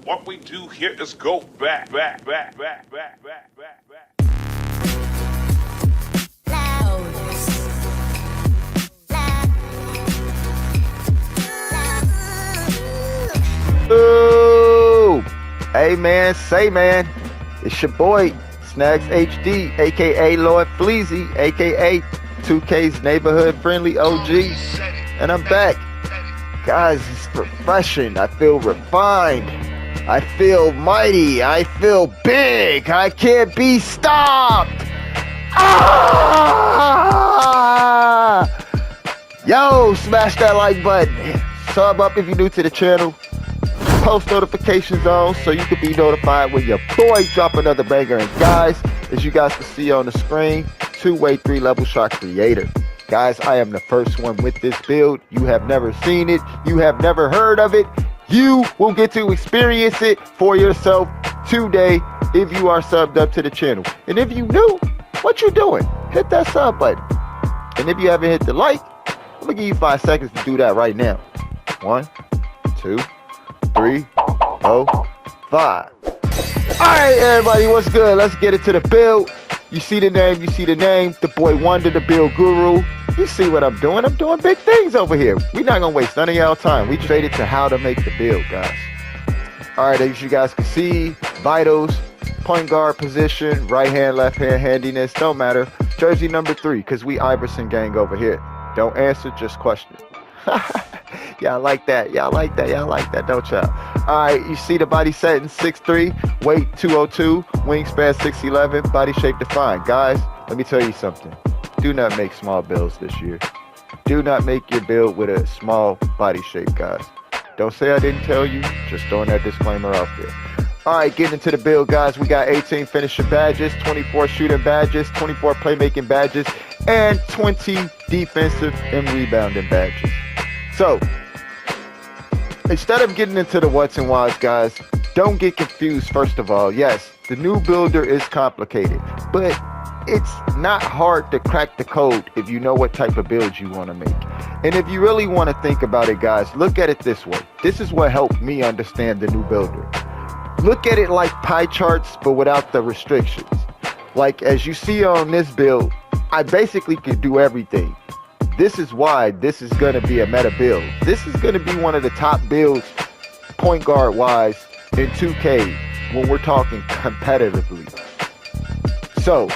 What we do here is go back. Ooh, hey man, say man, it's your boy Snags HD, aka Lord Fleazy, aka 2K's neighborhood friendly OG, and I'm back. Guys, it's refreshing. I feel refined. I feel mighty. I feel big. I can't be stopped. Ah! Yo, smash that like button. Sub up if you're new to the channel. Post notifications on so you can be notified when your boy drop another banger. And guys, as you guys can see on the screen, two-way 3-level shot creator. Guys, I am the first one with this build. You have never seen it. You have never heard of it. You will get to experience it for yourself today if you are subbed up to the channel. And if you new, what you doing? Hit that sub button. And if you haven't hit the like, I'm gonna give you 5 seconds to do that right now. 1, 2, 3, 4, 5. Alright everybody, what's good? Let's get into the build. You see the name, the boy Wonder, the build guru. You see what I'm doing big things over here. We're not gonna waste none of y'all time. We straight into how to make the build, guys. Alright, as you guys can see, vitals, point guard position, right hand, left hand, handiness, don't matter. Jersey number 3, because we Iverson gang over here. Don't answer, just question. Y'all like that, don't y'all? Alright, you see the body setting 6'3", weight 202, wingspan 6'11", body shape defined. Guys, let me tell you something. Do not make small builds this year. Do not make your build with a small body shape, guys. Don't say I didn't tell you, just throwing that disclaimer out there. Alright, getting into the build, guys. We got 18 finishing badges, 24 shooting badges, 24 playmaking badges, and 20 defensive and rebounding badges. So, instead of getting into the what's and whys, guys, don't get confused. First of all, yes, the new builder is complicated, but it's not hard to crack the code if you know what type of build you want to make. And if you really want to think about it, guys, look at it this way. This is what helped me understand the new builder. Look at it like pie charts, but without the restrictions. Like, as you see on this build, I basically could do everything. This is why this is going to be a meta build. This is going to be one of the top builds, point guard wise, in 2K when we're talking competitively. So,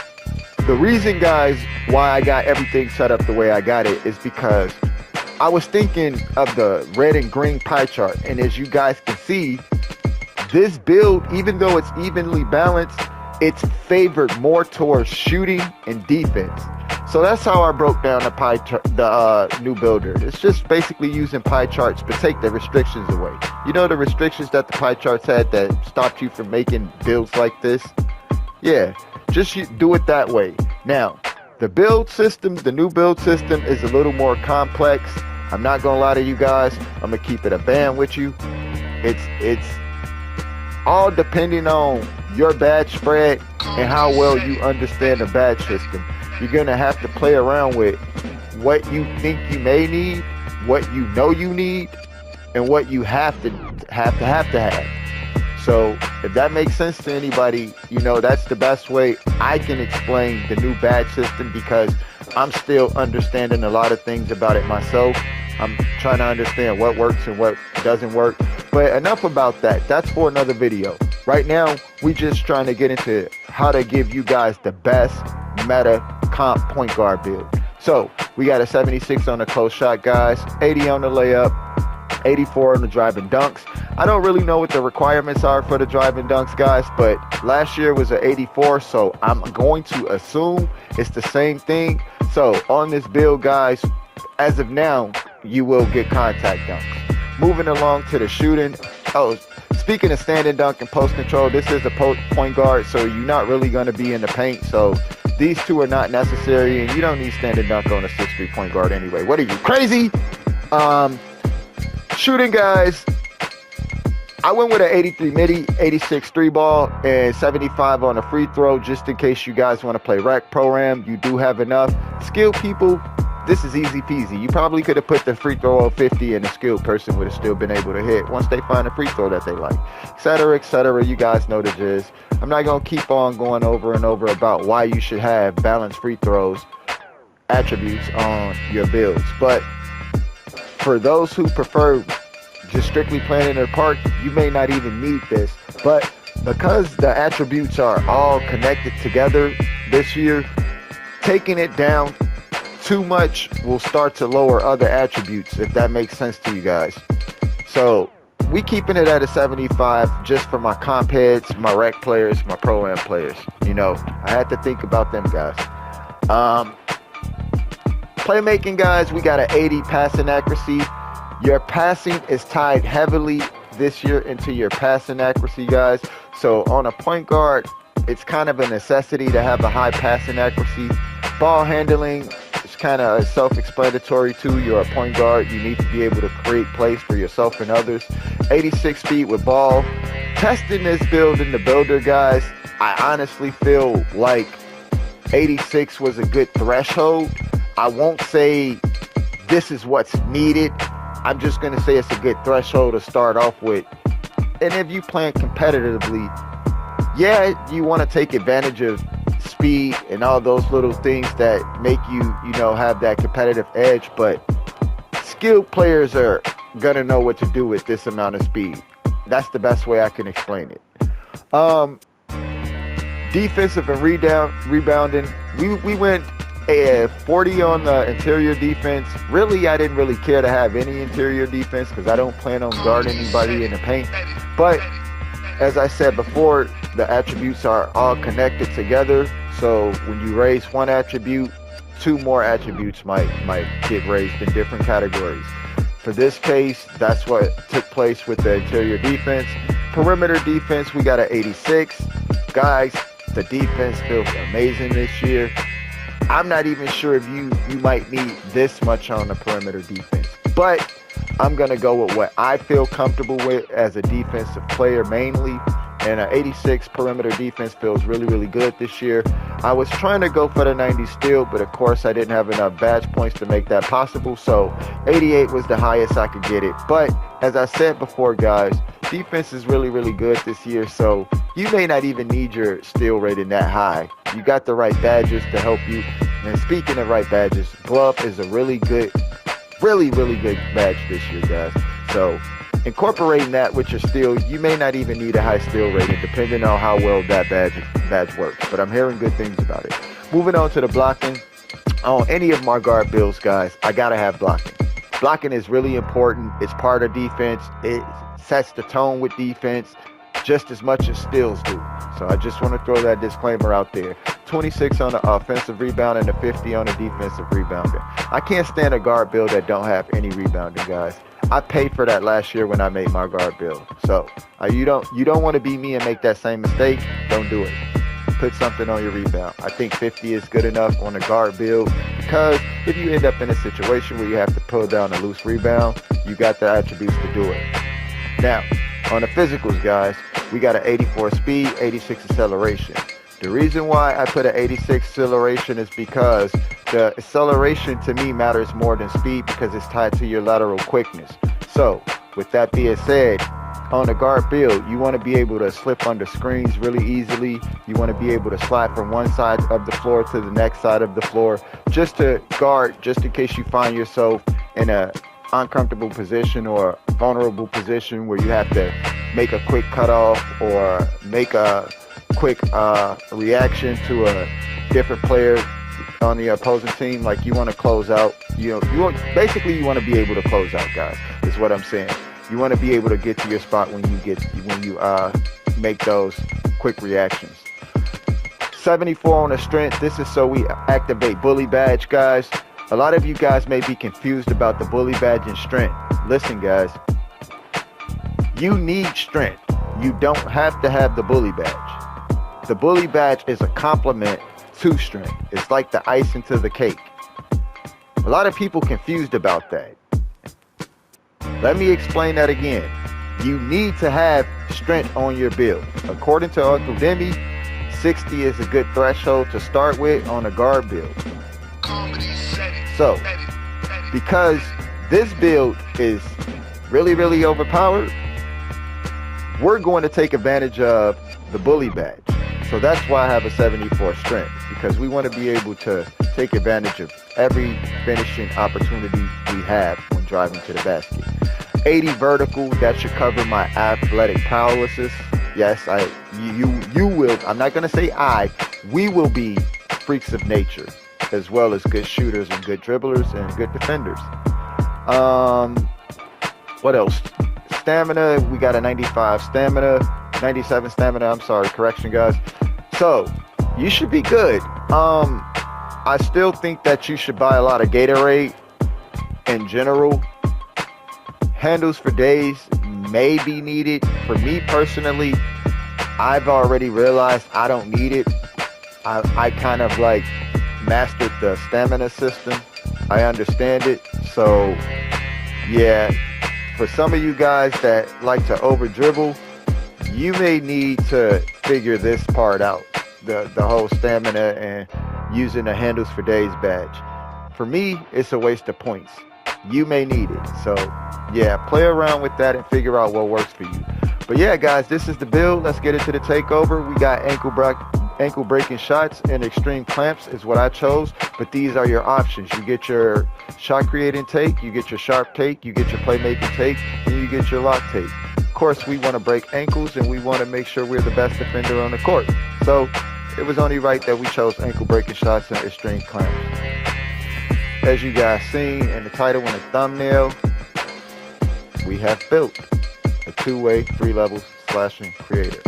the reason, guys, why I got everything set up the way I got it is because I was thinking of the red and green pie chart. And as you guys can see, this build, even though it's evenly balanced, it's favored more towards shooting and defense. So that's how I broke down the new builder. It's just basically using pie charts, but take the restrictions away. You know the restrictions that the pie charts had that stopped you from making builds like this? Yeah, just do it that way. Now, the build system, the new build system is a little more complex. I'm not gonna lie to you guys. I'm gonna keep it a band with you. It's all depending on your badge spread and how well you understand the badge system. You're gonna have to play around with what you think you may need, what you know you need, and what you have to have. So if that makes sense to anybody, you know, that's the best way I can explain the new badge system, because I'm still understanding a lot of things about it myself. I'm trying to understand what works and what doesn't work. But enough about that. That's for another video. Right now, we just trying to get into how to give you guys the best meta comp point guard build. So we got a 76 on the close shot, guys, 80 on the layup, 84 on the driving dunks. I don't really know what the requirements are for the driving dunks, guys, but last year was an 84, so I'm going to assume it's the same thing. So on this build, guys, as of now, you will get contact dunks. Moving along to the shooting. Oh, speaking of standing dunk and post control, this is a point guard, so you're not really going to be in the paint. So these two are not necessary, and you don't need standing dunk on a 6'3" point guard anyway. What are you, crazy? Shooting, guys, I went with an 83 midi, 86 3 ball, and 75 on a free throw, just in case you guys want to play rack program. You do have enough. Skilled people, this is easy peasy. You probably could have put the free throw on 50 and a skilled person would have still been able to hit once they find a free throw that they like, etc., etc. You guys know the gist. I'm not going to keep on going over and over about why you should have balanced free throws attributes on your builds. But for those who prefer just strictly playing in the park, you may not even need this. But because the attributes are all connected together this year, taking it down too much will start to lower other attributes, if that makes sense to you guys. So we keeping it at a 75 just for my comp heads, my rec players, my pro-am players. You know, I had to think about them guys. Playmaking guys, we got an 80 passing accuracy. Your passing is tied heavily this year into your passing accuracy, guys. So on a point guard, it's kind of a necessity to have a high passing accuracy. Ball handling is kind of self-explanatory too. You're a point guard. You need to be able to create plays for yourself and others. 86 speed with ball. Testing this build in the builder, guys, I honestly feel like 86 was a good threshold. I won't say this is what's needed. I'm just going to say it's a good threshold to start off with. And if you playing competitively, yeah, you want to take advantage of speed and all those little things that make you, have that competitive edge. But skilled players are going to know what to do with this amount of speed. That's the best way I can explain it. Defensive and rebounding. We went 40 on the interior defense. Really, I didn't really care to have any interior defense because I don't plan on guarding anybody in the paint. But as I said before, the attributes are all connected together. So when you raise one attribute, two more attributes might get raised in different categories. For this case, that's what took place with the interior defense. Perimeter defense, we got an 86. Guys, the defense feels amazing this year. I'm not even sure if you might need this much on the perimeter defense, but I'm going to go with what I feel comfortable with as a defensive player mainly, and an 86 perimeter defense feels really, really good this year. I was trying to go for the 90 steal, but of course I didn't have enough badge points to make that possible, so 88 was the highest I could get it. But as I said before, guys, defense is really, really good this year, so you may not even need your steal rating that high. You got the right badges to help you. And speaking of right badges, glove is a really good badge this year, guys. So incorporating that with your steal, you may not even need a high steal rating depending on how well that badge works. But I'm hearing good things about it. Moving on to the blocking. On any of my guard builds, guys, I gotta have blocking. Blocking is really important. It's part of defense. It sets the tone with defense just as much as steals do. So I just want to throw that disclaimer out there. 26 on the offensive rebound and a 50 on the defensive rebounding. I can't stand a guard build that don't have any rebounding, guys. I paid for that last year when I made my guard build. So you don't want to be me and make that same mistake. Don't do it. Put something on your rebound. I think 50 is good enough on a guard build because if you end up in a situation where you have to pull down a loose rebound, you got the attributes to do it. Now, on the physicals, guys, we got an 84 speed, 86 acceleration. The reason why I put an 86 acceleration is because the acceleration to me matters more than speed because it's tied to your lateral quickness. So, with that being said, on a guard build, you want to be able to slip under screens really easily. You want to be able to slide from one side of the floor to the next side of the floor just to guard, just in case you find yourself in a uncomfortable position or vulnerable position where you have to make a quick cutoff or make a quick reaction to a different player on the opposing team. Like you want to close out, you want to be able to close out, guys, is what I'm saying. You want to be able to get to your spot when you make those quick reactions. 74 on the strength. This is so we activate bully badge, guys. A lot of you guys may be confused about the bully badge and strength. Listen, guys, you need strength. You don't have to have the bully badge. The bully badge is a complement to strength. It's like the icing to the cake. A lot of people confused about that. Let me explain that again. You need to have strength on your build. According to Uncle Demi, 60 is a good threshold to start with on a guard build. So, because this build is really, really overpowered, we're going to take advantage of the bully badge. So that's why I have a 74 strength, because we want to be able to take advantage of every finishing opportunity we have when driving to the basket. 80 vertical, that should cover my athletic powerlessness. Yes, you will, I'm not going to say we will be freaks of nature, as well as good shooters and good dribblers and good defenders. What else? Stamina, we got a 95 stamina, 97 stamina, I'm sorry, correction guys. So, you should be good. I still think that you should buy a lot of Gatorade in general. Handles for days may be needed. For me personally, I've already realized I don't need it. I kind of like mastered the stamina system. I understand it. So, yeah, for some of you guys that like to over dribble, you may need to figure this part out, the whole stamina and using the handles for days badge. For me, it's a waste of points. You may need it. So yeah, play around with that and figure out what works for you. But yeah, guys, this is the build. Let's get into the takeover. We got ankle breaking shots and extreme clamps is what I chose, but these are your options. You get your shot creating take, you get your sharp take, you get your playmaking take, and you get your lock take. Of course, we want to break ankles and we want to make sure we're the best defender on the court. So it was only right that we chose ankle breaking shots and extreme clamps. As you guys seen in the title and the thumbnail, we have built a two-way, 3 levels slashing creator.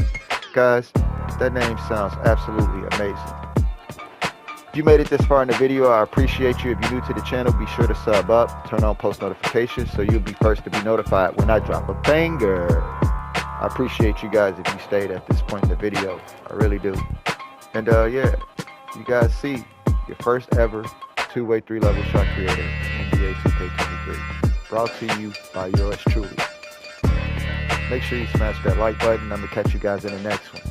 Guys, that name sounds absolutely amazing. If you made it this far in the video, I appreciate you. If you're new to the channel, be sure to sub up, turn on post notifications so you'll be first to be notified when I drop a banger. I appreciate you guys if you stayed at this point in the video. I really do. And yeah, you guys see your first ever two-way, 3-level shot creator in NBA 2K23. Brought to you by yours truly. Make sure you smash that like button. I'm going to catch you guys in the next one.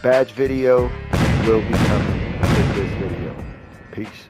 Badge video will be coming with this video. Peace.